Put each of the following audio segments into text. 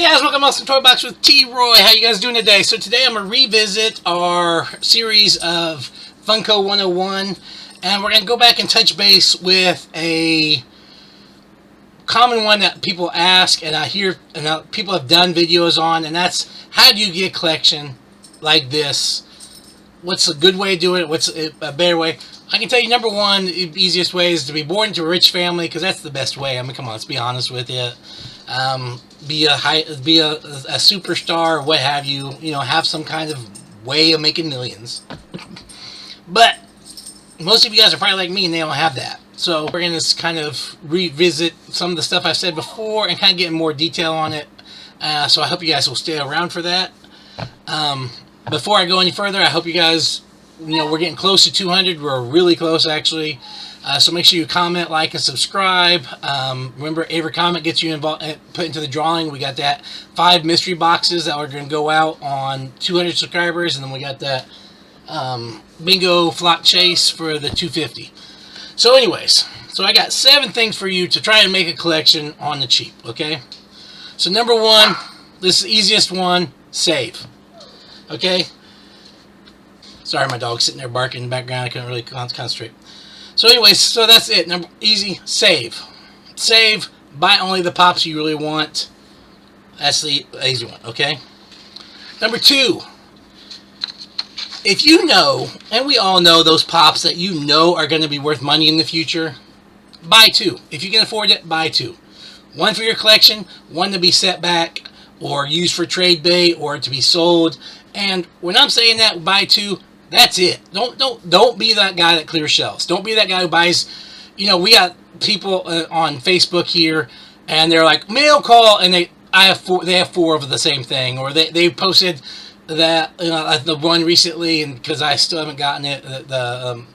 guys, welcome to Awesome Toy Box with T. Roy. How you guys doing today? So today I'm going to revisit our series of Funko101, and we're going to go back and touch base with a common one that people ask, and I hear people have done videos on, and that's how do you get a collection like this? What's a good way to do it? What's a better way? I can tell you, number one, the easiest way is to be born into a rich family, because that's the best way. I mean, come on, let's be honest with you. Be a superstar, or what have you. You know, have some kind of way of making millions. But most of you guys are probably like me, and they don't have that. So we're going to kind of revisit some of the stuff I've said before and kind of get in more detail on it. So I hope you guys will stay around for that. Before I go any further, I hope you guys, we're getting close to 200. We're really close, actually. So make sure you comment, like, and subscribe. Remember, every comment gets you put into the drawing. We got that 5 mystery boxes that are going to go out on 200 subscribers. And then we got that bingo flock chase for the 250. So anyways, so I got 7 things for you to try and make a collection on the cheap, okay? So number one, this is the easiest one, save. Okay? Sorry, my dog's sitting there barking in the background. I couldn't really concentrate. So anyways, so that's it. Easy, save. Save, buy only the pops you really want. That's the easy one, okay? Number 2, if you know, and we all know those pops that you know are going to be worth money in the future, buy 2. If you can afford it, buy 2. One for your collection, one to be set back or used for trade bait or to be sold. And when I'm saying that, buy 2, that's it. Don't be that guy that clears shelves. Don't be that guy who buys, we got people on Facebook here, and they're like, mail call, and they have 4 of the same thing, or they posted that the one recently, and because I still haven't gotten it, the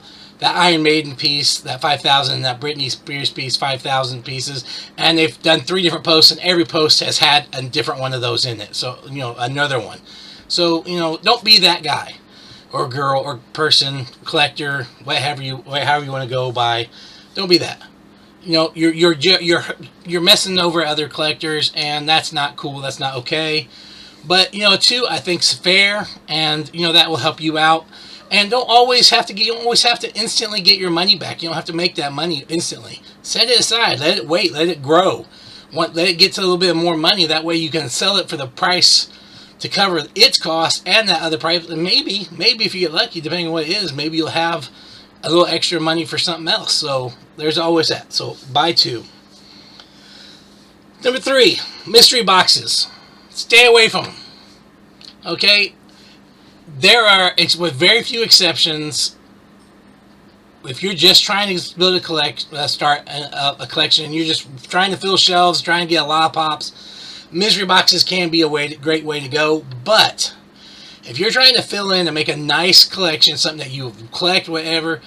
Iron Maiden piece, that 5,000, that Britney Spears piece, 5,000 pieces, and they've done 3 different posts, and every post has had a different one of those in it. So another one. So don't be that guy or girl or person, collector, however you want to go by. Don't be that. You're messing over other collectors, and that's not cool. That's not okay. But 2, I think, is fair, and that will help you out. And you don't always have to instantly get your money back. You don't have to make that money instantly. Set it aside. Let it wait. Let it grow. Let it get to a little bit more money. That way you can sell it for the price to cover its cost and that other price. And maybe if you get lucky, depending on what it is, maybe you'll have a little extra money for something else. So there's always that. So buy 2. Number 3, mystery boxes. Stay away from them. Okay? With very few exceptions, if you're just trying to build start a collection, and you're just trying to fill shelves, trying to get a lot of pops, mystery boxes can be a great way to go. But if you're trying to fill in and make a nice collection, something that you collect, whatever,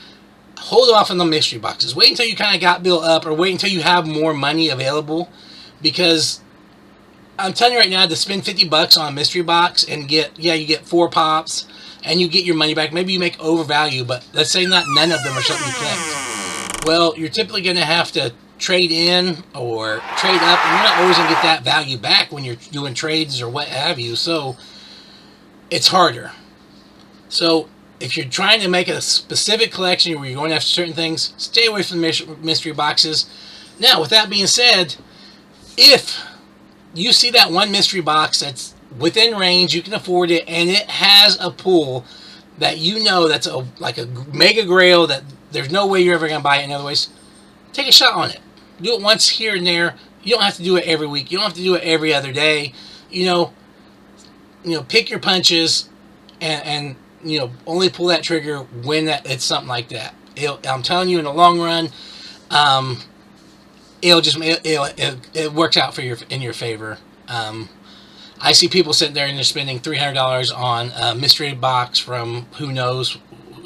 hold off on the mystery boxes. Wait until you kind of got built up, or wait until you have more money available, because I'm telling you right now, to spend $50 on a mystery box and you get 4 pops and you get your money back. Maybe you make overvalue, but let's say none of them are something you collect. Well, you're typically going to have to trade in or trade up, and you're not always going to get that value back when you're doing trades or what have you. So it's harder. So if you're trying to make a specific collection where you're going after certain things, stay away from the mystery boxes. Now, with that being said, if you see that one mystery box that's within range, you can afford it, and it has a pull that that's like a mega grail that there's no way you're ever going to buy it in other ways, take a shot on it. Do it once here and there. You don't have to do it every week. You don't have to do it every other day. Pick your punches and only pull that trigger when it's something like that. I'm telling you, in the long run, it works out in your favor. I see people sitting there and they're spending $300 on a mystery box from who knows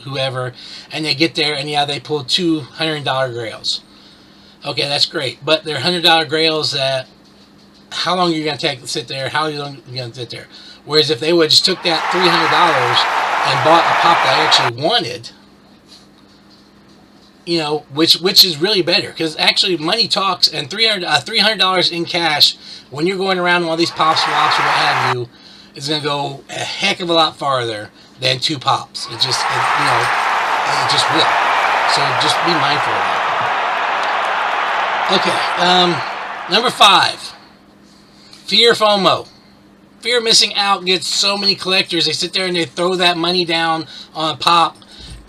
whoever, and they get there and they pull 2 $100 grails. Okay, that's great, but they're $100 grails that how long are you going to take to sit there? How long are you going to sit there? Whereas if they would just took that $300 and bought a pop that I actually wanted, You know, which is really better, because actually money talks, and $300 in cash when you're going around all these pops, flops, or what have you, is going to go a heck of a lot farther than 2 pops. It just will. So just be mindful of that. Okay, number 5, fear FOMO. Fear of missing out gets so many collectors. They sit there and they throw that money down on a pop,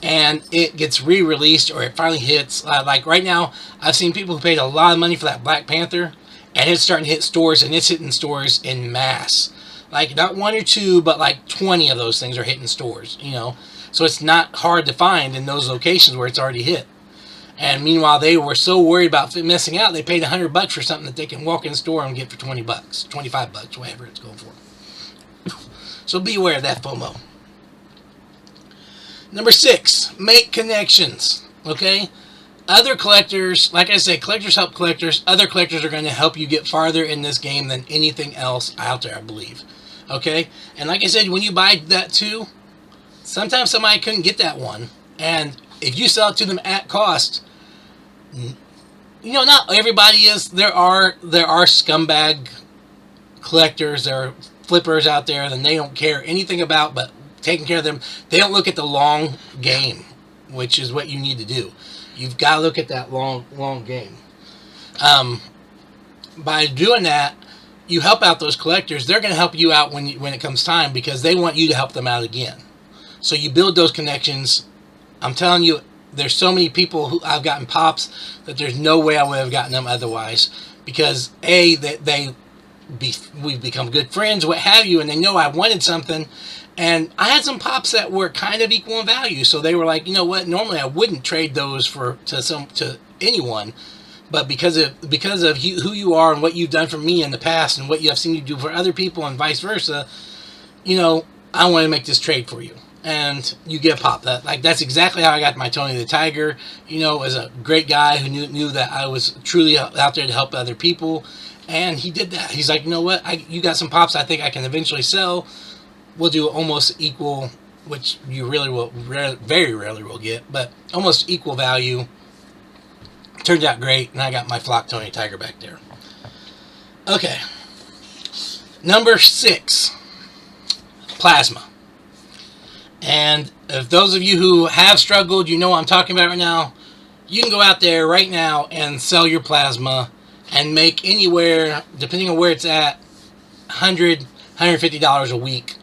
and it gets re-released, or it finally hits. Like right now, I've seen people who paid a lot of money for that Black Panther, and it's starting to hit stores, and it's hitting stores in mass. Like not 1 or 2, but like 20 of those things are hitting stores, you know. So it's not hard to find in those locations where it's already hit. And meanwhile, they were so worried about missing out, they paid $100 for something that they can walk in the store and get for $20, $25, whatever it's going for. So be aware of that FOMO. Number 6, make connections. Okay? Other collectors, like I said, collectors help collectors. Other collectors are going to help you get farther in this game than anything else out there, I believe. Okay? And like I said, when you buy that 2, sometimes somebody couldn't get that 1. And if you sell it to them at cost, you know, not everybody is. There are scumbag collectors, there are flippers out there, and they don't care anything about but taking care of them. They don't look at the long game, which is what you need to do. You've got to look at that long game. By doing that, you help out those collectors. They're going to help you out when it comes time, because they want you to help them out again. So you build those connections. I'm telling you, there's so many people who I've gotten pops that there's no way I would have gotten them otherwise, because we've become good friends, what have you, and they know I wanted something. And I had some pops that were kind of equal in value, so they were like, you know what, normally I wouldn't trade those to anyone, but because of who you are and what you've done for me in the past and what you have seen you do for other people and vice versa, you know, I want to make this trade for you. And you get a pop. That's exactly how I got my Tony the Tiger. You know, as a great guy who knew that I was truly out there to help other people, and he did that. He's like, you know what, you got some pops I think I can eventually sell. We'll do almost equal, which you really will, very rarely will get, but almost equal value. Turned out great, and I got my flock Tony Tiger back there. Okay. Number 6, plasma. And if those of you who have struggled, you know what I'm talking about right now, you can go out there right now and sell your plasma and make anywhere, depending on where it's at, $100, $150 a week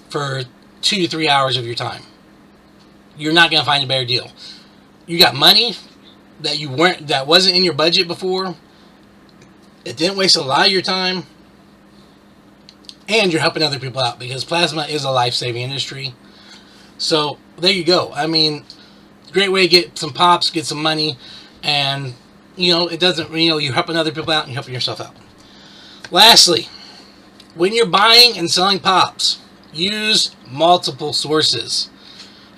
for 2 to 3 hours of your time. You're not going to find a better deal. You got money that wasn't in your budget before. It didn't waste a lot of your time. And you're helping other people out, because plasma is a life-saving industry. So there you go. I mean, great way to get some pops, get some money, and you know, it doesn't, you know, you're helping other people out and you're helping yourself out. Lastly, when you're buying and selling pops, use multiple sources.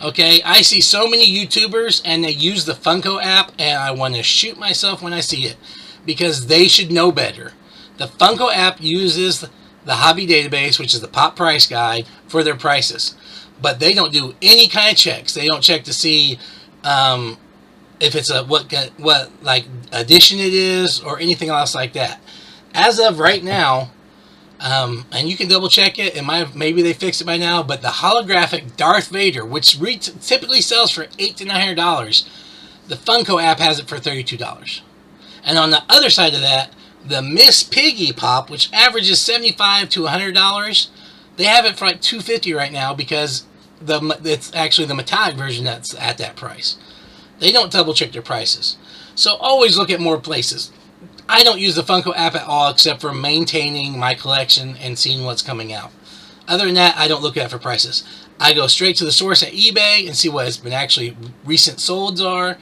Okay, I see so many YouTubers and they use the Funko app, and I want to shoot myself when I see it, because they should know better. The Funko app uses the hobby database, which is the pop price guide, for their prices, but they don't do any kind of checks. They don't check to see if it's a what like edition it is or anything else like that. As of right now, and you can double check it, and maybe they fixed it by now, but the holographic Darth Vader, which typically sells for $800 to $900, the Funko app has it for $32. And on the other side of that, the Miss Piggy pop, which averages $75 to $100, they have it for like $250 right now, because it's actually the metallic version that's at that price. They don't double check their prices. So always look at more places. I don't use the Funko app at all, except for maintaining my collection and seeing what's coming out. Other than that, I don't look at it for prices. I go straight to the source at eBay and see what has been actually recent solds are,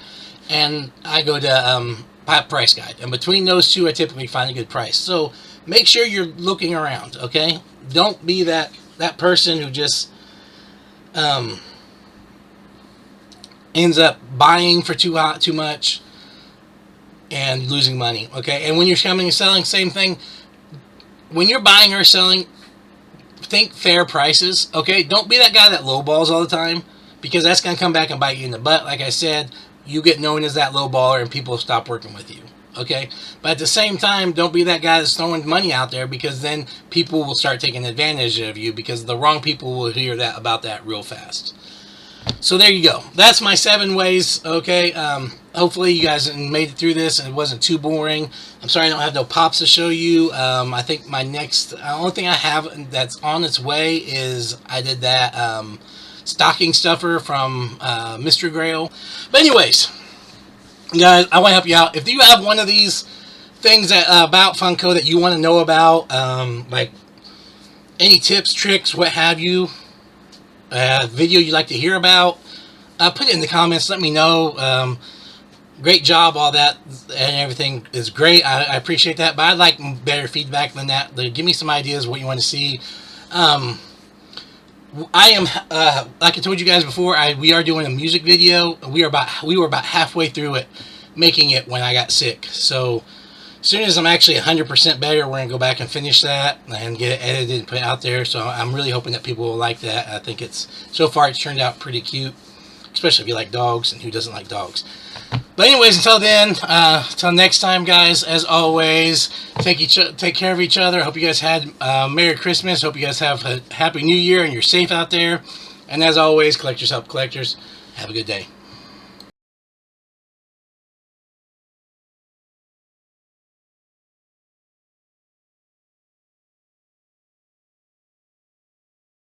and I go to Pop Price Guide. And between those two, I typically find a good price. So make sure you're looking around, okay? Don't be that person who just ends up buying for too much and losing money, okay? And when you're coming and selling, same thing. When you're buying or selling, think fair prices, okay? Don't be that guy that lowballs all the time, because that's going to come back and bite you in the butt. Like I said, you get known as that low baller and people stop working with you. Okay, but at the same time, don't be that guy that's throwing money out there, because then people will start taking advantage of you, because the wrong people will hear that about that real fast. So there you go. That's my 7 ways. Okay. Hopefully you guys made it through this and it wasn't too boring. I'm sorry I don't have no pops to show you. I think my next, only thing I have that's on its way is I did that stocking stuffer from Mr. Grail. But anyways, guys, I want to help you out. If you have one of these things that about Funko that you want to know about, like any tips, tricks, what have you, video you'd like to hear about, put it in the comments. Let me know. Great job, all that and everything is great. I appreciate that, but I'd like better feedback than that. Give me some ideas what you want to see. I am, like I told you guys before, we are doing a music video. We were about halfway through it, making it when I got sick. So as soon as I'm actually 100% better, we're gonna go back and finish that and get it edited and put it out there. So I'm really hoping that people will like that. I think so far it's turned out pretty cute, especially if you like dogs, and who doesn't like dogs. But anyways, until then, until next time, guys, as always, take care of each other. Hope you guys had Merry Christmas. Hope you guys have a Happy New Year and you're safe out there. And as always, collectors help collectors. Have a good day.